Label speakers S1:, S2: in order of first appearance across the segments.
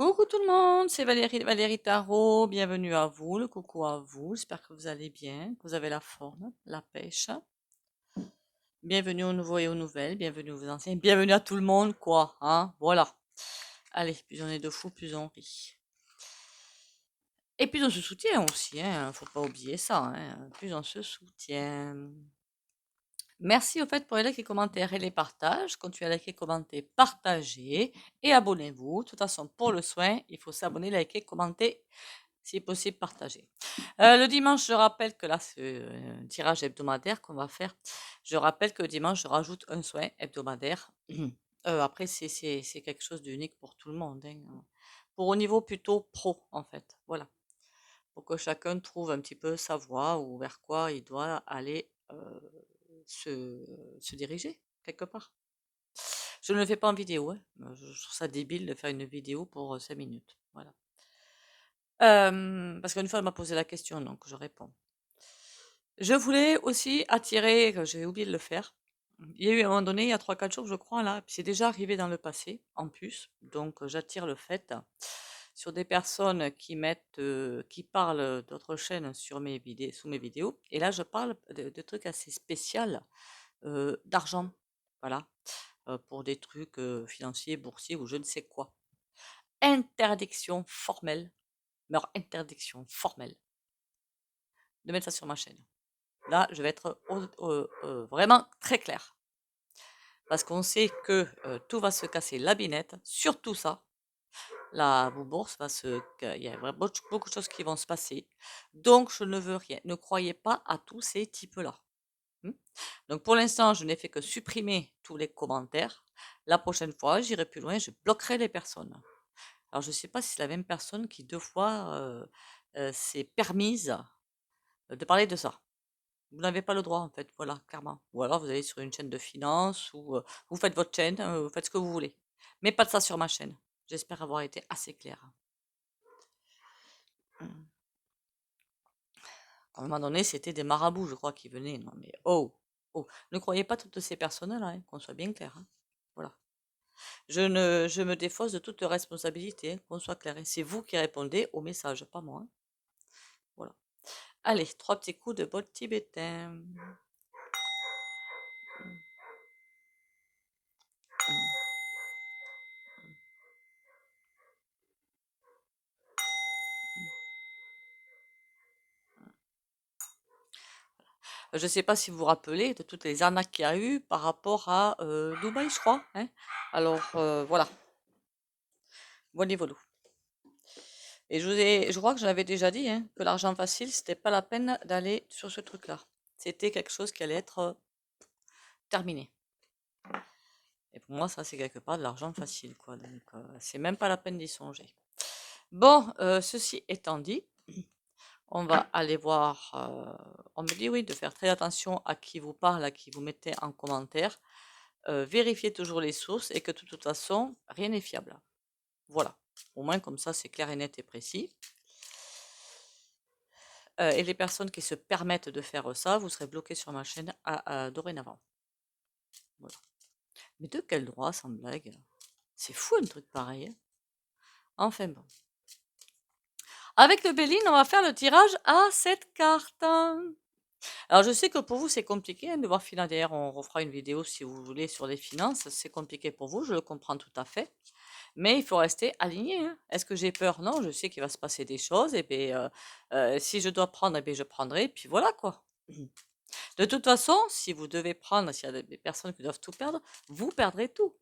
S1: Coucou tout le monde, c'est Valérie Tarot. Bienvenue à vous, le coucou à vous. J'espère que vous allez bien, que vous avez la forme, la pêche. Bienvenue aux nouveaux et aux nouvelles, bienvenue aux anciens, bienvenue à tout le monde, quoi, hein, voilà. Allez, plus on est de fous, plus on rit. Et plus on se soutient aussi, hein, faut pas oublier ça, hein, plus on se soutient. Merci au fait pour les likes et commentaires et les partages. Continuez à liker, commenter, partager et abonnez-vous. De toute façon, pour le soin, il faut s'abonner, liker, commenter, si possible, partager. Le dimanche, je rappelle que là, c'est un tirage hebdomadaire qu'on va faire. Je rappelle que le dimanche, je rajoute un soin hebdomadaire. Après, c'est quelque chose d'unique pour tout le monde, hein. Pour au niveau plutôt pro, en fait. Voilà. Pour que chacun trouve un petit peu sa voie ou vers quoi il doit aller se, se diriger, quelque part. Je ne le fais pas en vidéo, hein. Je trouve ça débile de faire une vidéo pour 5 minutes. Voilà. Parce qu'une fois, elle m'a posé la question, donc je réponds. Je voulais aussi attirer, que j'ai oublié de le faire. Il y a eu un moment donné, il y a 3-4 jours, je crois, là, puis c'est déjà arrivé dans le passé, en plus. Donc, j'attire le fait sur des personnes qui mettent, qui parlent d'autres chaînes sur mes vidéos, sous mes vidéos. Et là, je parle de trucs assez spéciaux, d'argent. Voilà. Pour des trucs financiers, boursiers ou je ne sais quoi. Interdiction formelle, mais alors interdiction formelle de mettre ça sur ma chaîne. Là, je vais être vraiment très clair. Parce qu'on sait que tout va se casser la binette, surtout ça. La bourse va se. Il y a vraiment beaucoup de choses qui vont se passer. Donc, je ne veux rien. Ne croyez pas à tous ces types-là. Donc, pour l'instant, je n'ai fait que supprimer tous les commentaires. La prochaine fois, j'irai plus loin, je bloquerai les personnes. Alors, je ne sais pas si c'est la même personne qui, 2 fois, s'est permise de parler de ça. Vous n'avez pas le droit, en fait, voilà, clairement. Ou alors, vous allez sur une chaîne de finance, ou vous faites votre chaîne, vous faites ce que vous voulez. Mais pas de ça sur ma chaîne. J'espère avoir été assez claire. À un moment donné, c'était des marabouts, je crois, qui venaient. Non, mais oh, oh. Ne croyez pas toutes ces personnes-là, hein, qu'on soit bien clair, hein. Voilà. Je me défausse de toute responsabilité, hein, qu'on soit clair. Et c'est vous qui répondez au message, pas moi, hein. Voilà. Allez, 3 petits coups de bol tibétain. Je ne sais pas si vous vous rappelez de toutes les arnaques qu'il y a eu par rapport à Dubaï, je crois, hein. Alors, voilà. Voilà, voilà. Et je crois que j'avais déjà dit, hein, que l'argent facile, c'était pas la peine d'aller sur ce truc-là. C'était quelque chose qui allait être terminé. Et pour moi, ça, c'est quelque part de l'argent facile, quoi. Donc, c'est même pas la peine d'y songer. Bon, ceci étant dit, on va aller voir. On me dit oui, de faire très attention à qui vous parle, à qui vous mettez en commentaire. Vérifiez toujours les sources et que de toute façon, rien n'est fiable. Voilà. Au moins, comme ça, c'est clair et net et précis. Et les personnes qui se permettent de faire ça, vous serez bloqués sur ma chaîne dorénavant. Voilà. Mais de quel droit, sans blague? C'est fou un truc pareil, hein. Enfin bon. Avec le Béline, on va faire le tirage à cette carte. Alors, je sais que pour vous, c'est compliqué, hein, de voir filer. D'ailleurs, on refera une vidéo si vous voulez sur les finances. C'est compliqué pour vous, je le comprends tout à fait. Mais il faut rester aligné, hein. Est-ce que j'ai peur? Non, je sais qu'il va se passer des choses. Et bien, si je dois prendre, eh bien, je prendrai. Puis voilà, quoi. De toute façon, si vous devez prendre, s'il y a des personnes qui doivent tout perdre, vous perdrez tout.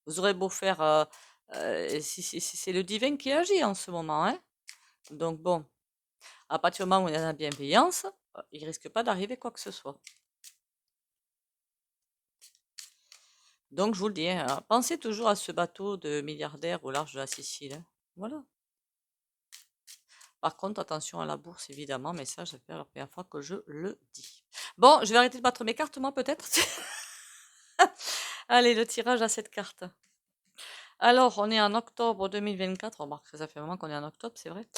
S1: Vous aurez beau faire. C'est le divin qui agit en ce moment, hein. Donc, bon, à partir du moment où il y a la bienveillance, il risque pas d'arriver quoi que ce soit. Donc, je vous le dis, hein, pensez toujours à ce bateau de milliardaire au large de la Sicile, hein. Voilà. Par contre, attention à la bourse, évidemment, mais ça, c'est la première fois que je le dis. Bon, je vais arrêter de battre mes cartes, moi, peut-être. Allez, le tirage à cette carte. Alors, on est en octobre 2024. Remarque que ça fait vraiment qu'on est en octobre, c'est vrai.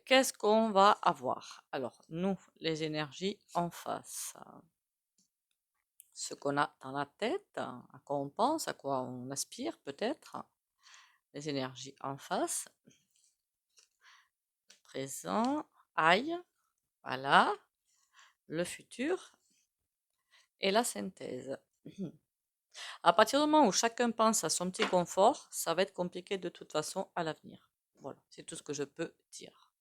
S1: Qu'est-ce qu'on va avoir? Alors, nous, les énergies en face. Ce qu'on a dans la tête, à quoi on pense, à quoi on aspire peut-être. les énergies en face, présent, aïe, voilà, le futur et la synthèse. À partir du moment où chacun pense à son petit confort, ça va être compliqué de toute façon à l'avenir. Voilà, c'est tout ce que je peux dire.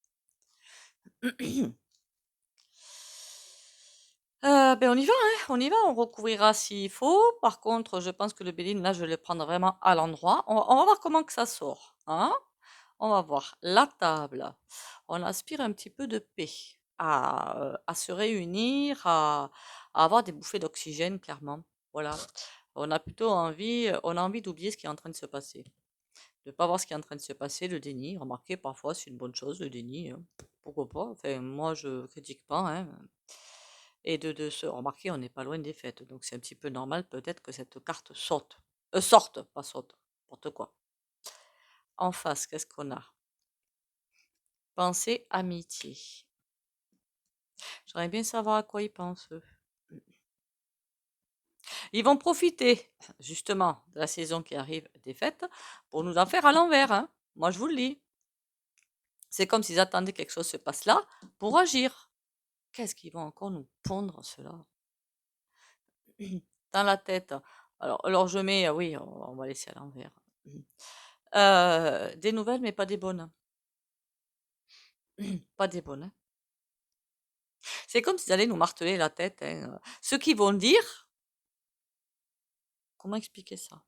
S1: Ben on y va, hein, on y va, on recouvrira s'il faut. Par contre, je pense que le béline, là, je vais le prendre vraiment à l'endroit. On va voir comment que ça sort, hein. On va voir la table. On aspire un petit peu de paix, à se réunir, à avoir des bouffées d'oxygène, clairement. Voilà. On a envie d'oublier ce qui est en train de se passer. De ne pas voir ce qui est en train de se passer, le déni. Remarquez, parfois, c'est une bonne chose, le déni, hein. Pourquoi pas? Enfin, moi, je critique pas, hein. Et de se remarquer, on n'est pas loin des fêtes. Donc, c'est un petit peu normal, peut-être, que cette carte saute. Sorte, pas saute. N'importe quoi. En face, qu'est-ce qu'on a? Pensée, amitié. J'aimerais bien savoir à quoi ils pensent, eux. Ils vont profiter, justement, de la saison qui arrive des fêtes pour nous en faire à l'envers, hein. Moi, je vous le dis. C'est comme s'ils attendaient que quelque chose se passe là pour agir. Qu'est-ce qu'ils vont encore nous pondre, cela dans la tête? Alors je mets, oui, on va laisser à l'envers. Des nouvelles, mais pas des bonnes. Pas des bonnes, hein. C'est comme s'ils allaient nous marteler la tête, hein. Ce qu'ils vont dire, comment expliquer ça?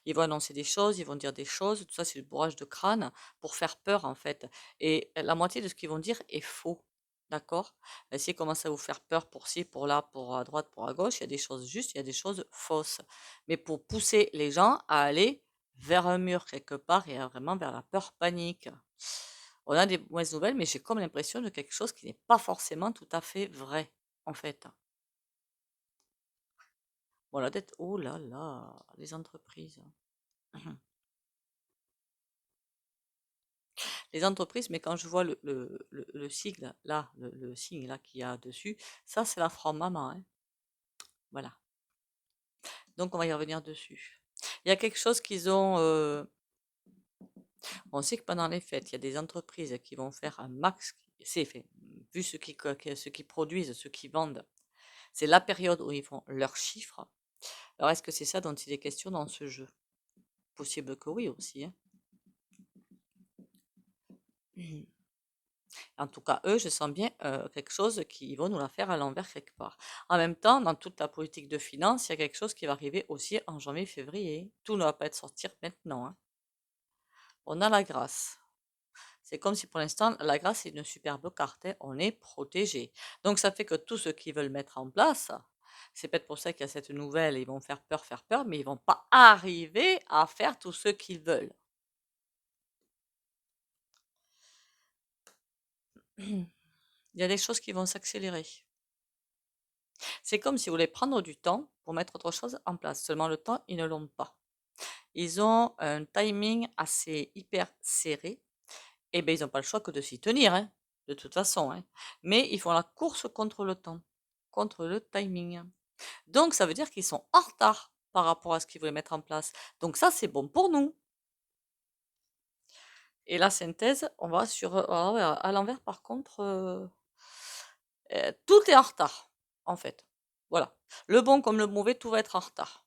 S1: Ils vont annoncer des choses, ils vont dire des choses, tout ça c'est le bourrage de crâne pour faire peur en fait. Et la moitié de ce qu'ils vont dire est faux. D'accord? S'ils commencent à vous faire peur pour ci, pour là, pour à droite, pour à gauche, il y a des choses justes, il y a des choses fausses. Mais pour pousser les gens à aller vers un mur quelque part et vraiment vers la peur panique. On a des mauvaises nouvelles, mais j'ai comme l'impression de quelque chose qui n'est pas forcément tout à fait vrai, en fait. Bon, la dette, oh là là, les entreprises. Les entreprises, mais quand je vois le sigle là, le signe là qu'il y a dessus, ça c'est la franc-maman, hein. Voilà. Donc on va y revenir dessus. Il y a quelque chose qu'ils ont. On sait que pendant les fêtes, il y a des entreprises qui vont faire un max. C'est fait. Vu ce qui produisent, ce qui vendent, c'est la période où ils font leurs chiffres. Alors est-ce que c'est ça dont il est question dans ce jeu? Possible que oui aussi, hein. En tout cas, eux, je sens bien quelque chose qui vont nous la faire à l'envers quelque part. En même temps, dans toute la politique de finances, il y a quelque chose qui va arriver aussi en janvier-février. Tout ne va pas être sortir maintenant, hein. On a la grâce. C'est comme si pour l'instant, la grâce est une superbe carte, hein. On est protégé. Donc ça fait que tous ceux qui veulent mettre en place, c'est peut-être pour ça qu'il y a cette nouvelle, ils vont faire peur, mais ils vont pas arriver à faire tout ce qu'ils veulent. Il y a des choses qui vont s'accélérer. C'est comme si vous voulez prendre du temps pour mettre autre chose en place. Seulement le temps, ils ne l'ont pas. Ils ont un timing assez hyper serré. Et bien, ils n'ont pas le choix que de s'y tenir, hein, de toute façon, hein. Mais ils font la course contre le temps, contre le timing. Donc, ça veut dire qu'ils sont en retard par rapport à ce qu'ils voulaient mettre en place. Donc, ça, c'est bon pour nous. Et la synthèse, on va à l'envers, par contre, tout est en retard, en fait. Voilà. Le bon comme le mauvais, tout va être en retard.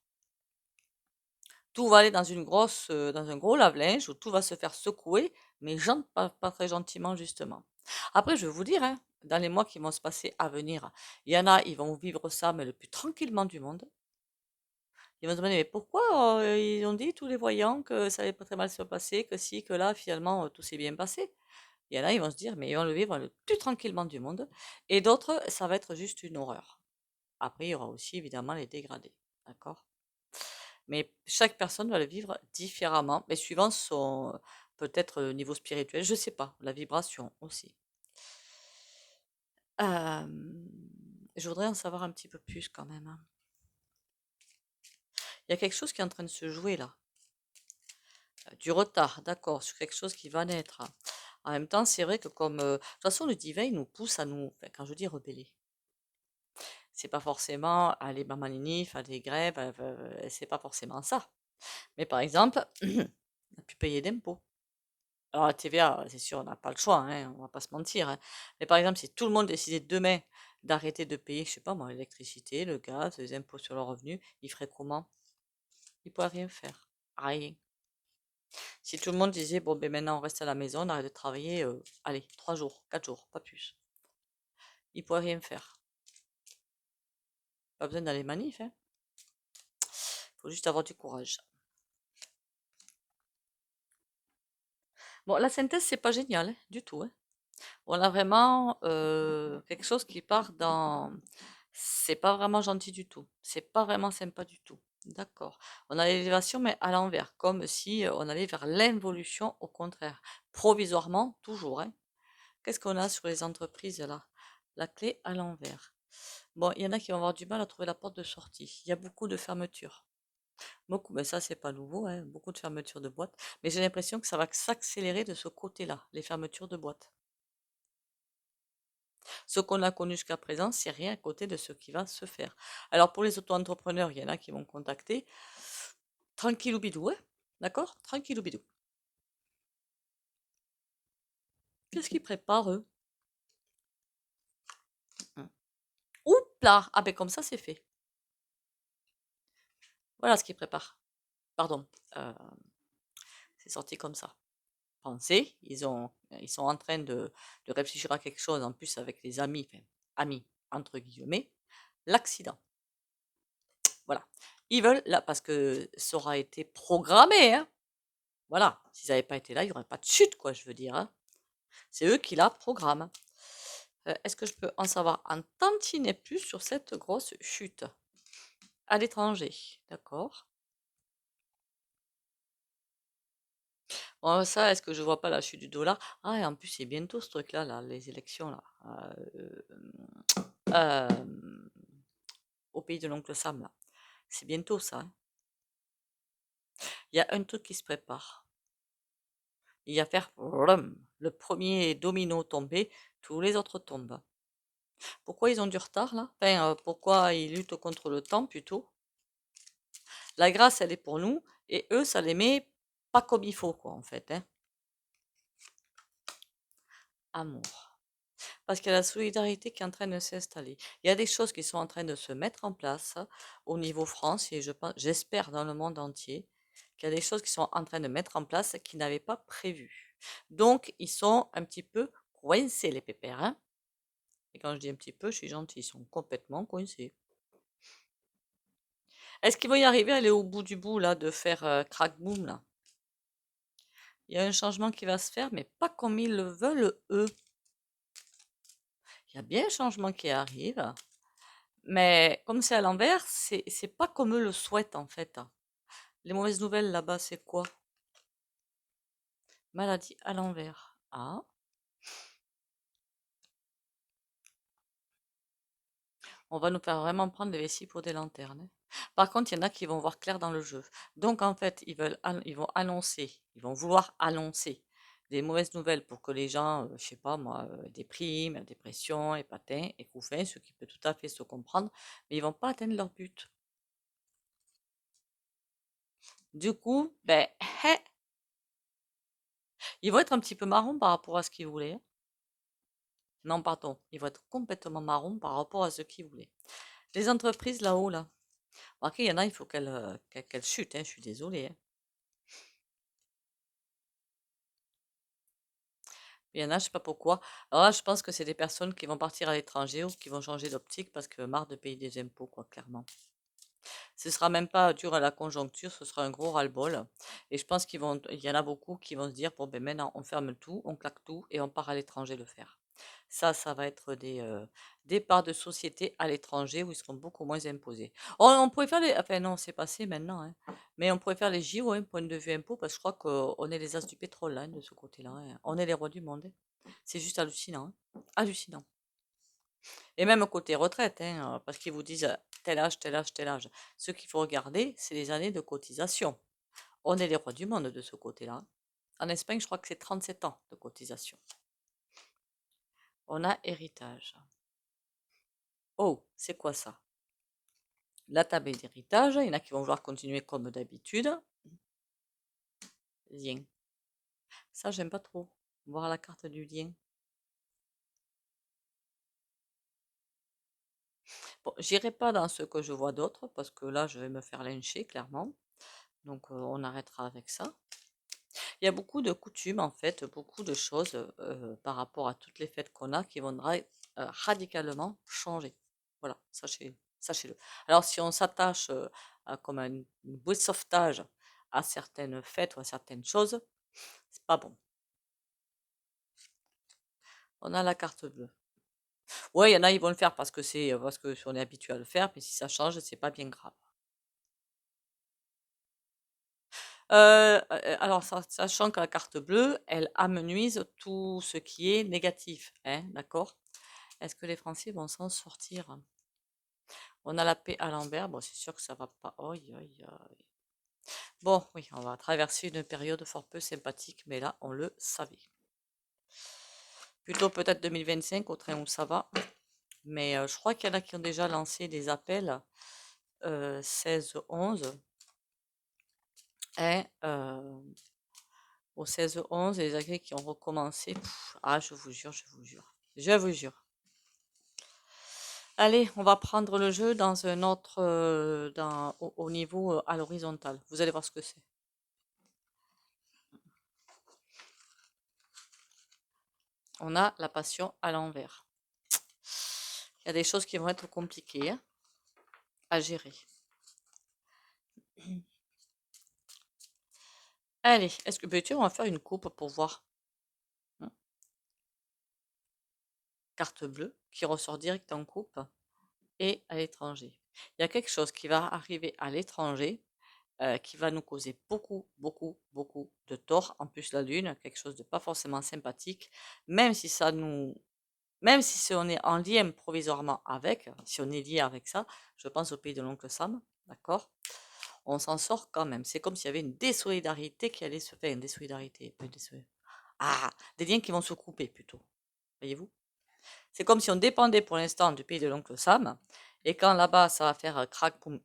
S1: Tout va aller dans un gros lave-linge où tout va se faire secouer, mais pas très gentiment, justement. Après, je vais vous dire, hein, dans les mois qui vont se passer à venir, il y en a, ils vont vivre ça, mais le plus tranquillement du monde. Ils vont se demander, mais pourquoi ils ont dit, tous les voyants, que ça allait pas très mal se passer, que si, que là, finalement, tout s'est bien passé. Il y en a, ils vont se dire, mais ils vont le vivre le plus tranquillement du monde. Et d'autres, ça va être juste une horreur. Après, il y aura aussi, évidemment, les dégradés. D'accord? Mais chaque personne va le vivre différemment, mais suivant son peut-être le niveau spirituel, je sais pas, la vibration aussi. Je voudrais en savoir un petit peu plus quand même, hein. Il y a quelque chose qui est en train de se jouer là. Du retard, d'accord, sur quelque chose qui va naître. En même temps, c'est vrai que comme de toute façon le divin il nous pousse à nous, enfin, quand je dis rebeller, c'est pas forcément aller manif, faire des grèves, c'est pas forcément ça. Mais par exemple, plus payer d'impôts. Alors la TVA, c'est sûr, on n'a pas le choix, hein, on va pas se mentir, hein. Mais par exemple, si tout le monde décidait demain d'arrêter de payer, je sais pas moi, l'électricité, le gaz, les impôts sur le revenu, ils feraient comment? Ils pourraient rien faire. Rien. Si tout le monde disait, bon, ben maintenant on reste à la maison, on arrête de travailler, allez, 3 jours, 4 jours, pas plus. Ils pourraient rien faire. Pas besoin d'aller manif, hein. Faut juste avoir du courage. Bon, la synthèse, c'est pas génial, hein, du tout, hein. On a vraiment quelque chose qui part dans... C'est pas vraiment gentil du tout. C'est pas vraiment sympa du tout. D'accord. On a l'élévation, mais à l'envers, comme si on allait vers l'involution, au contraire. Provisoirement, toujours, hein. Qu'est-ce qu'on a sur les entreprises là? La clé à l'envers. Bon, il y en a qui vont avoir du mal à trouver la porte de sortie. Il y a beaucoup de fermetures. Beaucoup, mais ça, c'est pas nouveau, hein, beaucoup de fermetures de boîtes. Mais j'ai l'impression que ça va s'accélérer de ce côté-là, les fermetures de boîtes. Ce qu'on a connu jusqu'à présent, c'est rien à côté de ce qui va se faire. Alors pour les auto-entrepreneurs, il y en a qui vont contacter. Tranquillou bidou, hein. D'accord? Tranquillou bidou. Qu'est-ce qu'ils préparent, eux? Oups là! Ah ben comme ça, c'est fait. Voilà ce qu'ils préparent. Pardon. euh, c'est sorti comme ça. Pensez, ils sont en train de réfléchir à quelque chose, en plus avec les amis, enfin, amis, entre guillemets, l'accident. Voilà. Ils veulent, là, parce que ça aura été programmé, hein. Voilà. S'ils n'avaient pas été là, il n'y aurait pas de chute, quoi, je veux dire, hein. C'est eux qui la programment. Est-ce que je peux en savoir un tantinet plus sur cette grosse chute? À l'étranger, d'accord. Bon, ça, est-ce que je vois pas la chute du dollar? Ah, et en plus, c'est bientôt ce truc-là, là, les élections, là. Euh, au pays de l'oncle Sam, là. C'est bientôt ça, hein. Il y a un truc qui se prépare. Il y a faire vroom. Le premier domino tombé, tous les autres tombent. Pourquoi ils ont du retard là? Enfin, pourquoi ils luttent contre le temps plutôt? La grâce, elle est pour nous, et eux, ça les met pas comme il faut, quoi, en fait, hein. Amour. Parce qu'il y a la solidarité qui est en train de s'installer. Il y a des choses qui sont en train de se mettre en place au niveau France, et je pense, j'espère dans le monde entier, qu'il y a des choses qui sont en train de mettre en place qu'ils n'avaient pas prévues. Donc, ils sont un petit peu coincés, les pépères, hein. Et quand je dis un petit peu, je suis gentille, ils sont complètement coincés. Est-ce qu'ils vont y arriver à aller au bout du bout, là, de faire crack boom, là? Il y a un changement qui va se faire, mais pas comme ils le veulent, eux. Il y a bien un changement qui arrive, mais comme c'est à l'envers, c'est pas comme eux le souhaitent, en fait. Les mauvaises nouvelles, là-bas, c'est quoi? Maladie à l'envers. Ah, on va nous faire vraiment prendre des vessies pour des lanternes, hein. Par contre, il y en a qui vont voir clair dans le jeu. Donc, en fait, ils vont annoncer, ils vont vouloir annoncer des mauvaises nouvelles pour que les gens, je sais pas moi, dépriment, dépression, épatins, écouffins, ce qui peut tout à fait se comprendre, mais ils vont pas atteindre leur but. Du coup, ben, ils vont être un petit peu marrons par rapport à ce qu'ils voulaient, hein. Non, pardon, ils vont être complètement marrons par rapport à ce qu'ils voulaient. Les entreprises là-haut, là. Ok, il y en a, il faut qu'elles chutent, hein, je suis désolée, hein. Il y en a, je sais pas pourquoi. Alors là, je pense que c'est des personnes qui vont partir à l'étranger ou qui vont changer d'optique parce que marre de payer des impôts, quoi, clairement. Ce sera même pas dur à la conjoncture, ce sera un gros ras-le-bol. Et je pense il y en a beaucoup qui vont se dire, bon, ben maintenant, on ferme tout, on claque tout et on part à l'étranger le faire. Ça va être des parts de société à l'étranger où ils seront beaucoup moins imposés. On pourrait faire les, enfin non, c'est passé maintenant, hein. Mais on pourrait faire les JO, hein, point de vue impôt, parce que je crois qu'on est les as du pétrole, hein, de ce côté-là, hein. On est les rois du monde, hein. C'est juste hallucinant, hein. Hallucinant. Et même côté retraite, hein, parce qu'ils vous disent tel âge, tel âge, tel âge. Ce qu'il faut regarder, c'est les années de cotisation. On est les rois du monde de ce côté-là. En Espagne, je crois que c'est 37 ans de cotisation. On a héritage. Oh, c'est quoi ça? La table d'héritage, il y en a qui vont vouloir continuer comme d'habitude. lien. Ça, j'aime pas trop. Voir la carte du lien. Bon, j'irai pas dans ce que je vois d'autres parce que là, je vais me faire lyncher, clairement. Donc, on arrêtera avec ça. Il y a beaucoup de coutumes, en fait, beaucoup de choses par rapport à toutes les fêtes qu'on a qui vont radicalement changer. Voilà, sachez-le. Alors, si on s'attache comme à une bouée de sauvetage à certaines fêtes ou à certaines choses, c'est pas bon. On a la carte bleue. Ouais, il y en a, ils vont le faire parce que on est habitué à le faire, mais si ça change, c'est pas bien grave. Alors, sachant que la carte bleue, elle amenuise tout ce qui est négatif, hein, d'accord? Est-ce que les Français vont s'en sortir? On a la paix à l'envers. Bon, c'est sûr que ça va pas. Aïe, aïe, aïe. Bon, oui, on va traverser une période fort peu sympathique, mais là, on le savait. Plutôt peut-être 2025 au train où ça va. Mais je crois qu'il y en a qui ont déjà lancé des appels 16-11. Hein, au 16-11, et les agrès qui ont recommencé. Ah, je vous jure, je vous jure. Je vous jure. Allez, on va prendre le jeu dans un autre, au niveau à l'horizontale. Vous allez voir ce que c'est. On a la passion à l'envers. Il y a des choses qui vont être compliquées hein, à gérer. Allez, est-ce que tu on va faire une coupe pour voir. Carte bleue qui ressort direct en coupe et à l'étranger. Il y a quelque chose qui va arriver à l'étranger qui va nous causer beaucoup, beaucoup, beaucoup de tort. En plus, la lune, quelque chose de pas forcément sympathique, même si ça nous, même si on est en lien provisoirement avec, si on est lié avec ça, je pense au pays de l'oncle Sam, d'accord? On s'en sort quand même. C'est comme s'il y avait une désolidarité qui allait se faire, une désolidarité, ah, des liens qui vont se couper plutôt, voyez-vous? C'est comme si on dépendait pour l'instant du pays de l'oncle Sam, et quand là-bas ça va faire crac poum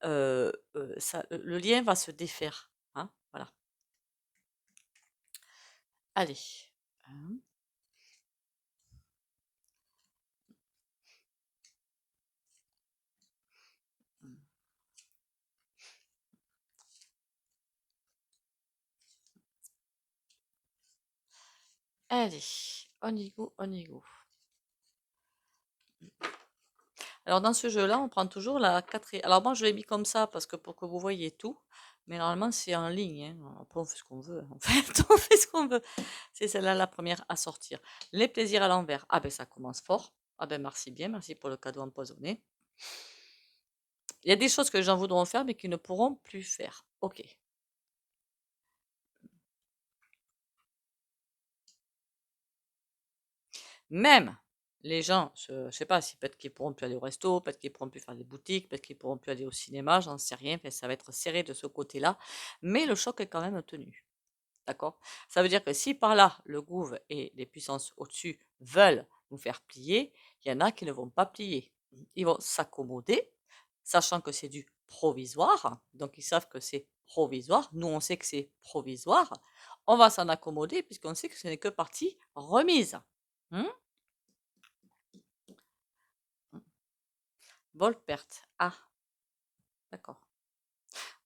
S1: le lien va se défaire, hein, voilà. Allez. Hein. Allez, on y go, on y go. Alors dans ce jeu-là, on prend toujours la quatrième. Alors moi je l'ai mis comme ça parce que pour que vous voyez tout, mais normalement c'est en ligne. Hein. Après on fait ce qu'on veut. En fait, on fait ce qu'on veut. C'est celle-là la première à sortir. Les plaisirs à l'envers. Ah ben ça commence fort. Ah ben merci bien, merci pour le cadeau empoisonné. Il y a des choses que les gens voudront faire mais qui ne pourront plus faire. Ok. Même les gens, je sais pas si peut-être qu'ils pourront plus aller au resto, peut-être qu'ils pourront plus faire des boutiques, peut-être qu'ils pourront plus aller au cinéma, j'en sais rien. Enfin, ça va être serré de ce côté-là, mais le choc est quand même tenu. D'accord? Ça veut dire que si par là, le gouv et les puissances au-dessus veulent nous faire plier, il y en a qui ne vont pas plier. Ils vont s'accommoder, sachant que c'est du provisoire. Donc, ils savent que c'est provisoire. Nous, on sait que c'est provisoire. On va s'en accommoder puisqu'on sait que ce n'est que partie remise. Hmm. Vol perte. Ah, d'accord.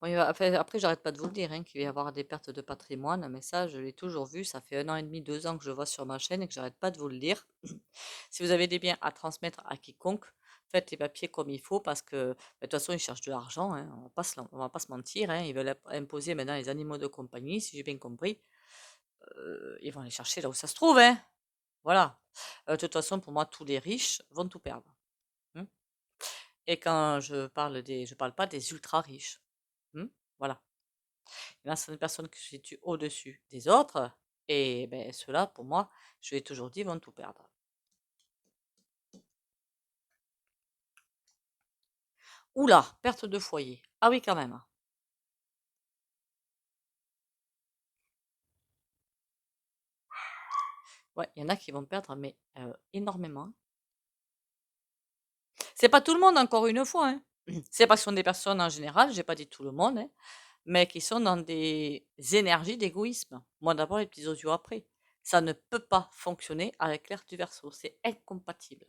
S1: Bon, après, j'arrête pas de vous le dire, hein, qu'il va y avoir des pertes de patrimoine, mais ça, je l'ai toujours vu. Ça fait 1 an et demi, 2 ans que je vois sur ma chaîne et que j'arrête pas de vous le dire. Si vous avez des biens à transmettre à quiconque, faites les papiers comme il faut parce que de toute façon, ils cherchent de l'argent. Hein, on va pas se mentir. Hein, ils veulent imposer maintenant les animaux de compagnie, si j'ai bien compris. Ils vont aller chercher là où ça se trouve. Hein, voilà. De toute façon, pour moi, tous les riches vont tout perdre. Hein. Et quand je parle pas des ultra riches. Voilà. Il y a certaines personnes qui se situent au-dessus des autres, et ben, ceux-là, pour moi, je l'ai toujours dit, vont tout perdre. Oula, perte de foyer. Ah oui, quand même. Ouais, il y en a qui vont perdre, mais énormément. C'est pas tout le monde, encore une fois. Hein. C'est parce que ce sont des personnes en général, j'ai pas dit tout le monde. Hein. mais qui sont dans des énergies d'égoïsme. Moi d'abord, les petits osios après. Ça ne peut pas fonctionner avec l'air du Verseau. C'est incompatible.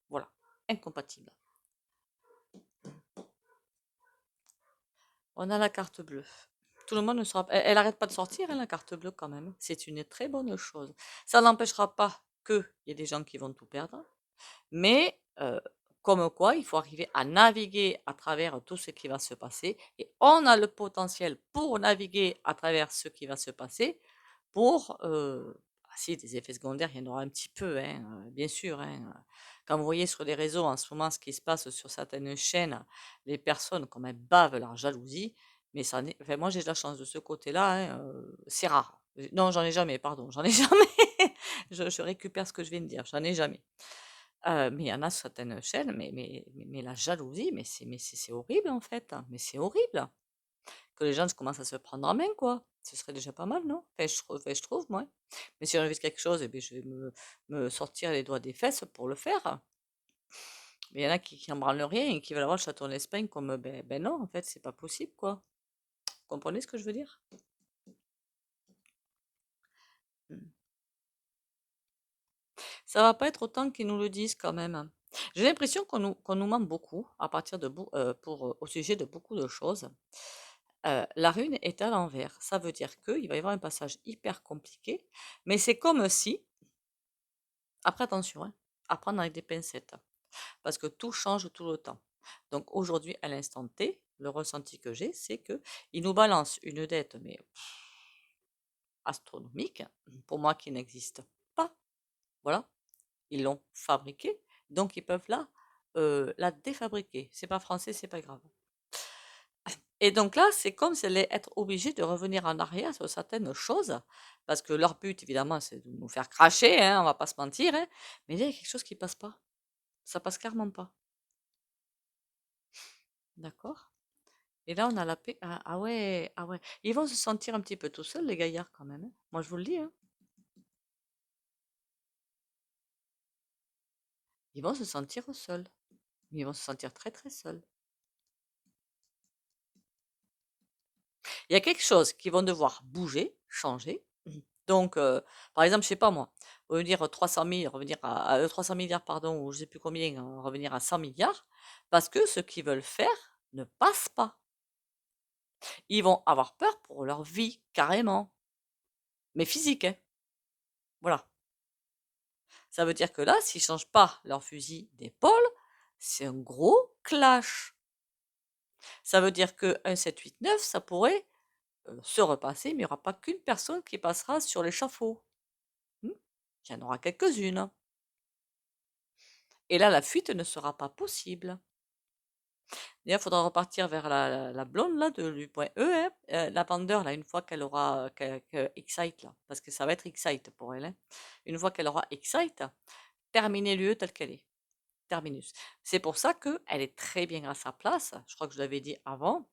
S1: Voilà, incompatible. On a la carte bleue. Tout le monde ne sera elle arrête pas de sortir, hein, la carte bleue quand même. C'est une très bonne chose. Ça n'empêchera pas qu'il y ait des gens qui vont tout perdre, mais comme quoi, il faut arriver à naviguer à travers tout ce qui va se passer. Et on a le potentiel pour naviguer à travers ce qui va se passer pour, si des effets secondaires, il y en aura un petit peu, hein, bien sûr, hein. Quand vous voyez sur les réseaux en ce moment ce qui se passe sur certaines chaînes, les personnes comme elles bavent leur jalousie, mais ça n'est enfin moi j'ai de la chance de ce côté-là, hein, c'est rare. Non, j'en ai jamais, pardon, j'en ai jamais. Je récupère ce que je viens de dire, j'en ai jamais. Mais il y en a sur certaines chaînes, mais la jalousie, mais c'est horrible en fait, hein, mais c'est horrible! Que les gens commencent à se prendre en main, quoi. Ce serait déjà pas mal, non? Enfin, je trouve, moi. Mais si j'ai envie de quelque chose, eh bien, je vais me sortir les doigts des fesses pour le faire. Mais il y en a qui en branlent rien et qui veulent avoir le château en Espagne comme, ben non, en fait, c'est pas possible, quoi. Vous comprenez ce que je veux dire? Mm. Ça va pas être autant qu'ils nous le disent quand même. J'ai l'impression qu'on nous ment beaucoup à partir de au sujet de beaucoup de choses. La rune est à l'envers. Ça veut dire qu'il va y avoir un passage hyper compliqué, mais c'est comme si, après attention, hein, à prendre avec des pincettes, parce que tout change tout le temps. Donc aujourd'hui, à l'instant T, le ressenti que j'ai, c'est que il nous balance une dette, mais astronomique, pour moi qui n'existe pas. Voilà, ils l'ont fabriquée, donc ils peuvent la défabriquer. C'est pas français, c'est pas grave. Et donc là, c'est comme si elle allait être obligée de revenir en arrière sur certaines choses, parce que leur but, évidemment, c'est de nous faire cracher, hein, on va pas se mentir, hein, mais là, il y a quelque chose qui passe pas. Ça passe clairement pas. D'accord? Et là, on a la paix. Ah, ah ouais, ah ouais. Ils vont se sentir un petit peu tout seuls, les gaillards, quand même, hein. Moi, je vous le dis, hein. Ils vont se sentir seuls. Ils vont se sentir très, très seuls. Il y a quelque chose qu'ils vont devoir bouger, changer. Donc, par exemple, je sais pas moi, revenir 300 000, revenir à 300 milliards, pardon, ou je sais plus combien, revenir à 100 milliards, parce que ce qu'ils veulent faire ne passe pas. Ils vont avoir peur pour leur vie, carrément. Mais physique, hein. Voilà. Ça veut dire que là, s'ils ne changent pas leur fusil d'épaule, c'est un gros clash. Ça veut dire que 1, 7, 8, 9, ça pourrait se repasser, mais il n'y aura pas qu'une personne qui passera sur l'échafaud. Il y en aura quelques-unes. Et là, la fuite ne sera pas possible. D'ailleurs, il faudra repartir vers la blonde là, du point E, hein, la vendeur, là, une fois qu'elle aura Excite, là, parce que ça va être Excite pour elle, hein. Une fois qu'elle aura Excite, terminer l'UE telle qu'elle est. Terminus. C'est pour ça qu'elle est très bien à sa place. Je crois que je l'avais dit avant.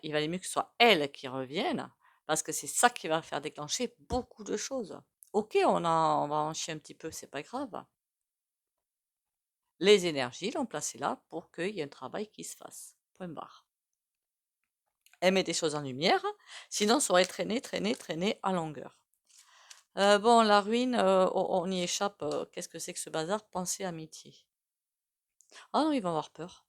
S1: Il valait mieux que ce soit elle qui revienne, parce que c'est ça qui va faire déclencher beaucoup de choses. Ok, on va en chier un petit peu, c'est pas grave. Les énergies l'ont placée là pour qu'il y ait un travail qui se fasse. Point barre. Elle met des choses en lumière, sinon ça aurait traîné, traîné, traîné à longueur. Bon, la ruine, on y échappe. Qu'est-ce que c'est que ce bazar? Pensée, amitié. Ah non, ils vont avoir peur.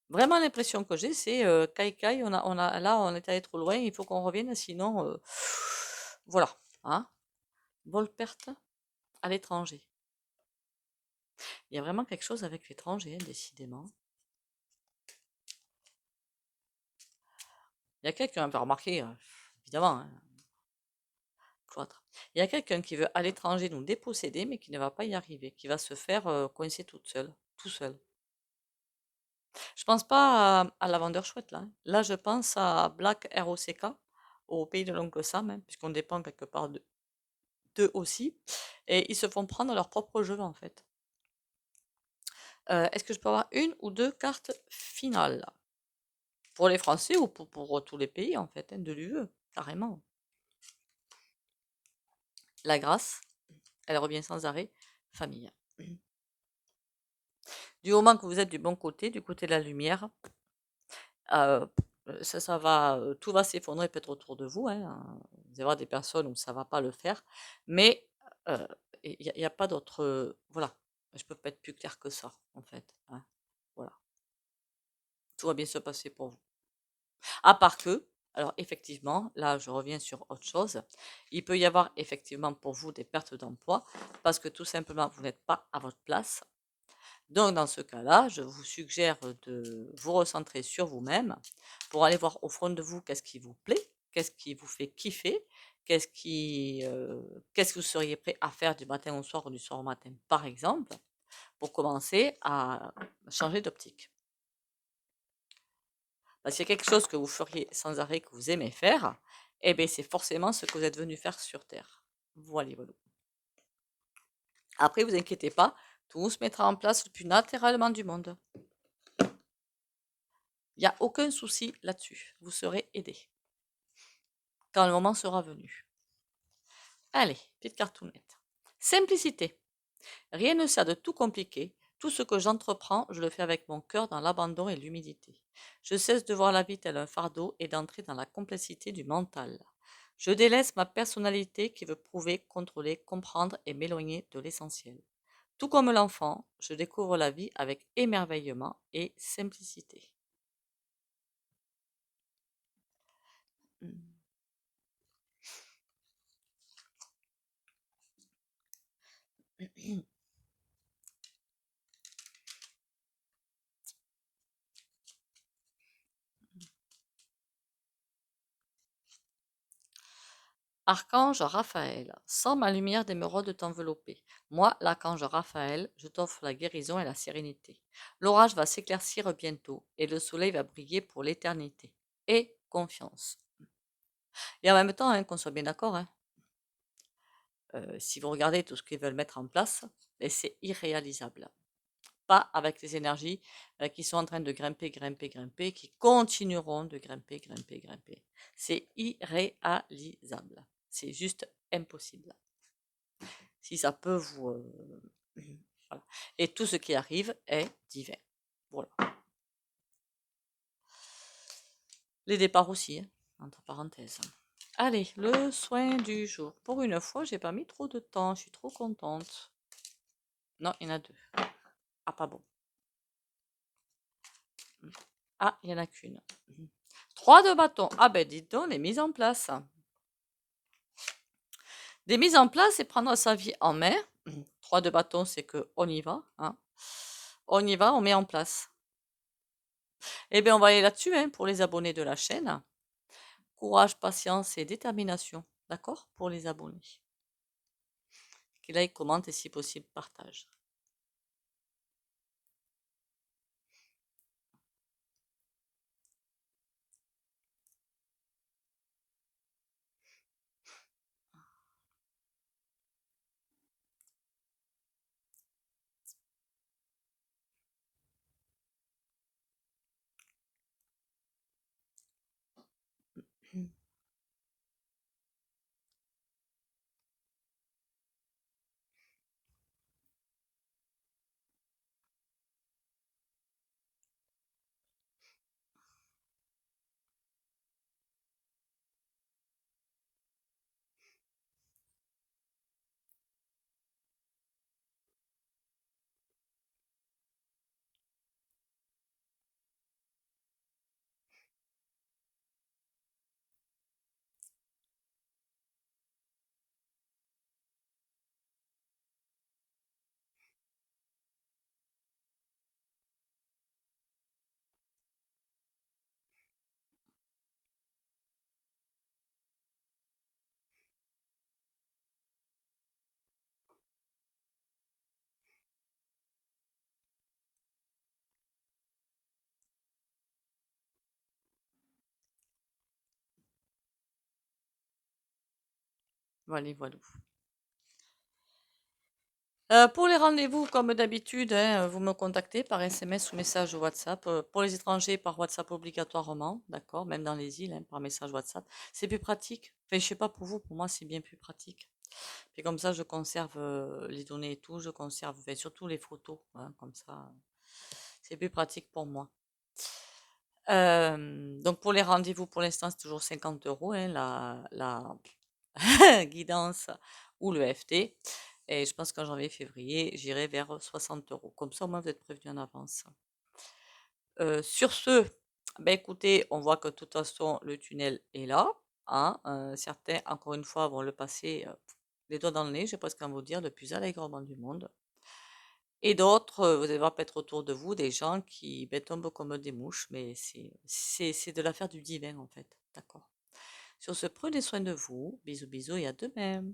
S1: Vraiment, l'impression que j'ai, c'est caille caille, là, on est allé trop loin, il faut qu'on revienne, sinon, voilà. Hein? Vol perte à l'étranger. Il y a vraiment quelque chose avec l'étranger, hein, décidément. Il y a quelqu'un, on peut remarquer, évidemment, hein, cloître. Il y a quelqu'un qui veut à l'étranger nous déposséder, mais qui ne va pas y arriver, qui va se faire coincer toute seule, tout seul. Je pense pas à la vendeur chouette, là, hein. Là, je pense à Black ROCK, au pays de l'oncle Sam, hein, puisqu'on dépend quelque part d'eux aussi. Et ils se font prendre leur propre jeu, en fait. Est-ce que je peux avoir une ou deux cartes finales? Pour les Français ou pour tous les pays, en fait, hein, de l'UE, carrément. La grâce, elle revient sans arrêt. Famille. Du moment que vous êtes du bon côté, du côté de la lumière, tout va s'effondrer peut-être autour de vous, hein. Vous allez avoir des personnes où ça va pas le faire, mais il y a pas d'autre, voilà. Je peux pas être plus clair que ça, en fait, hein. Voilà. Tout va bien se passer pour vous. À part que, alors effectivement, là je reviens sur autre chose, il peut y avoir effectivement pour vous des pertes d'emploi parce que tout simplement vous n'êtes pas à votre place. Donc dans ce cas-là, je vous suggère de vous recentrer sur vous-même pour aller voir au fond de vous qu'est-ce qui vous plaît, qu'est-ce qui vous fait kiffer, qu'est-ce que vous seriez prêt à faire du matin au soir ou du soir au matin, par exemple, pour commencer à changer d'optique. Parce qu'il y a quelque chose que vous feriez sans arrêt, que vous aimez faire, eh bien c'est forcément ce que vous êtes venu faire sur Terre. Voilà, voilà. Après, vous inquiétez pas, tout se mettra en place le plus naturellement du monde. Il n'y a aucun souci là-dessus. Vous serez aidé quand le moment sera venu. Allez, petite cartoonette. Simplicité. Rien ne sert de tout compliquer. Tout ce que j'entreprends, je le fais avec mon cœur dans l'abandon et l'humilité. Je cesse de voir la vie tel un fardeau et d'entrer dans la complexité du mental. Je délaisse ma personnalité qui veut prouver, contrôler, comprendre et m'éloigner de l'essentiel. Tout comme l'enfant, je découvre la vie avec émerveillement et simplicité. Archange Raphaël, sans ma lumière d'émeraude t'envelopper. Moi, l'archange Raphaël, je t'offre la guérison et la sérénité. L'orage va s'éclaircir bientôt et le soleil va briller pour l'éternité. Et confiance. Et en même temps, qu'on soit bien d'accord, si vous regardez tout ce qu'ils veulent mettre en place, c'est irréalisable. Pas avec les énergies qui sont en train de grimper, grimper, grimper, qui continueront de grimper, grimper, grimper. C'est irréalisable. C'est juste impossible. Si ça peut vous... voilà. Et tout ce qui arrive est divin. Voilà. Les départs aussi, entre parenthèses. Allez, le soin du jour. Pour une fois, j'ai pas mis trop de temps. Je suis trop contente. Non, il y en a deux. Ah, pas bon. Ah, il y en a qu'une. 3 de bâton. Ah ben, dites donc, les mises en place. Des mises en place et prendre sa vie en main. 3 de bâton, c'est que on y va. On y va, on met en place. Eh bien, on va aller là-dessus pour les abonnés de la chaîne. Courage, patience et détermination. D'accord? Pour les abonnés. Qui like, commente et si possible, partage. Voilà, voilà. Pour les rendez-vous, comme d'habitude, vous me contactez par SMS ou message WhatsApp. Pour les étrangers, par WhatsApp obligatoirement, d'accord, même dans les îles, par message WhatsApp. C'est plus pratique. Enfin, je sais pas pour vous, pour moi, c'est bien plus pratique. Puis comme ça, je conserve les données et tout, je conserve, surtout les photos, comme ça, c'est plus pratique pour moi. Donc pour les rendez-vous, pour l'instant, c'est toujours 50 €, hein, la guidance ou le FT. Et je pense qu'en janvier, février, j'irai vers 60 €. Comme ça, au moins, vous êtes prévenus en avance. Sur ce, ben écoutez, on voit que de toute façon, le tunnel est là, hein. Certains, encore une fois, vont le passer les doigts dans le nez, j'ai presque envie de vous dire, le plus allègrement du monde. Et d'autres, vous allez voir peut-être autour de vous des gens qui ben, tombent comme des mouches, mais c'est de l'affaire du divin, en fait. D'accord. Sur ce, prenez soin de vous. Bisous, bisous et à demain.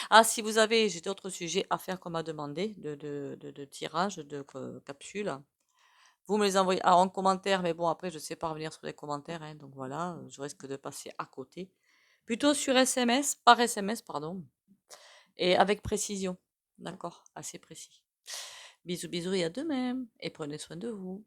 S1: Ah, si vous avez, j'ai d'autres sujets à faire qu'on m'a demandé, de tirage, de capsules. Vous me les envoyez en commentaire, mais bon, après, je ne sais pas revenir sur les commentaires, hein, donc voilà, je risque de passer à côté. Plutôt sur SMS, par SMS, pardon, et avec précision. D'accord, assez précis. Bisous, bisous et à demain. Et prenez soin de vous.